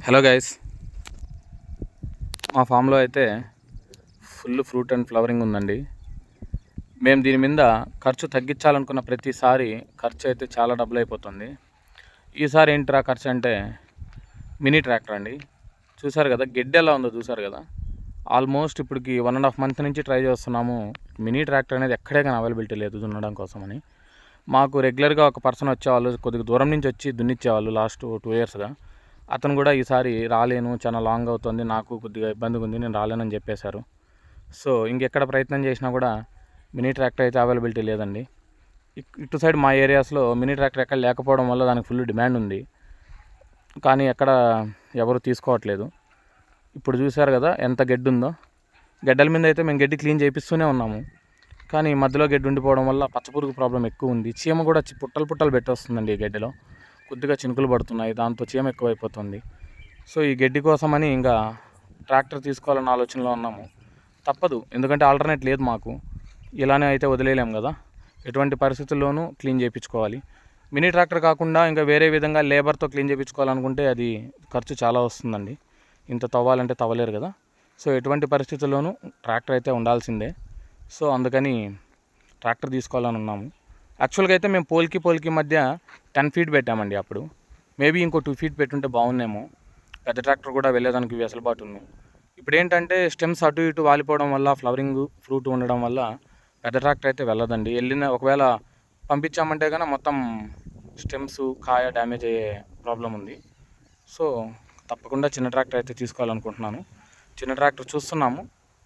Hello guys, మా ఫామ్లో అయితే ఫుల్ ఫ్రూట్ అండ్ ఫ్లవరింగ్ ఉందండి. మేము దీని మీద ఖర్చు తగ్గించాలనుకున్న ప్రతిసారి ఖర్చు అయితే చాలా డబ్బులు అయిపోతుంది. ఈసారి ఏంట్రా ఖర్చు అంటే మినీ ట్రాక్టర్ అండి. చూసారు కదా గెడ్డి ఎలా ఉందో, చూసారు కదా. ఆల్మోస్ట్ ఇప్పటికి 1.5 month నుంచి ట్రై చేస్తున్నాము. మినీ ట్రాక్టర్ అనేది ఎక్కడే కానీ అవైలబిలిటీ లేదు దున్నడం కోసమని. మాకు రెగ్యులర్గా ఒక పర్సన్ వచ్చేవాళ్ళు, కొద్దిగా దూరం నుంచి వచ్చి దున్నిచ్చేవాళ్ళు లాస్ట్ 2 yearsగా. అతను కూడా ఈసారి రాలేను, చాలా లాంగ్ అవుతుంది, నాకు కొద్దిగా ఇబ్బందిగా ఉంది, నేను రాలేనని చెప్పేశారు. సో ఇంకెక్కడ ప్రయత్నం చేసినా కూడా మినీ ట్రాక్టర్ అయితే అవైలబిలిటీ లేదండి. ఇటు సైడ్ మా ఏరియాస్లో మినీ ట్రాక్టర్ ఎక్కడ లేకపోవడం వల్ల దానికి ఫుల్ డిమాండ్ ఉంది, కానీ ఎక్కడ ఎవరు తీసుకోవట్లేదు. ఇప్పుడు చూసారు కదా ఎంత గడ్డి ఉందో. గడ్డల మీద అయితే మేము గడ్డి క్లీన్ చేపిస్తూనే ఉన్నాము, కానీ మధ్యలో గడ్డి ఉండిపోవడం వల్ల పచ్చపురుగు ప్రాబ్లం ఎక్కువ ఉంది. చీమ కూడా పుట్టలు పెట్టేస్తుందండి ఈ గడ్డిలో. కొద్దిగా చినుకులు పడుతున్నాయి, దాంతో చీమ ఎక్కువైపోతుంది. సో ఈ గడ్డి కోసమని ఇంకా ట్రాక్టర్ తీసుకోవాలన్న ఆలోచనలో ఉన్నాము. తప్పదు, ఎందుకంటే ఆల్టర్నేట్ లేదు మాకు. ఇలానే అయితే వదిలేయలేము కదా, ఎటువంటి పరిస్థితుల్లోనూ క్లీన్ చేయించుకోవాలి. మినీ ట్రాక్టర్ కాకుండా ఇంకా వేరే విధంగా లేబర్తో క్లీన్ చేయించుకోవాలనుకుంటే అది ఖర్చు చాలా వస్తుందండి. ఇంత తవ్వాలంటే తవ్వలేరు కదా. సో ఎటువంటి పరిస్థితుల్లోనూ ట్రాక్టర్ అయితే ఉండాల్సిందే. సో అందుకని ట్రాక్టర్ తీసుకోవాలని ఉన్నాము. యాక్చువల్గా అయితే మేము పోల్కి మధ్య 10 feet పెట్టామండి. అప్పుడు మేబీ ఇంకో 2 feet పెట్టుంటే బాగుందేమో, పెద్ద ట్రాక్టర్ కూడా వెళ్ళేదానికి వెసులుబాటు ఉంది. ఇప్పుడు ఏంటంటే స్టెమ్స్ అటు ఇటు వాలిపోవడం వల్ల, ఫ్లవరింగ్ ఫ్రూట్ ఉండడం వల్ల పెద్ద ట్రాక్టర్ అయితే వెళ్ళదండి. ఒకవేళ పంపించామంటే కనుక మొత్తం స్టెమ్స్ కాయ డ్యామేజ్ అయ్యే ప్రాబ్లం ఉంది. సో తప్పకుండా చిన్న ట్రాక్టర్ అయితే తీసుకోవాలనుకుంటున్నాను. చిన్న ట్రాక్టర్ చూస్తున్నాము,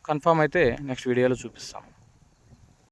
కన్ఫామ్ అయితే నెక్స్ట్ వీడియోలో చూపిస్తాము.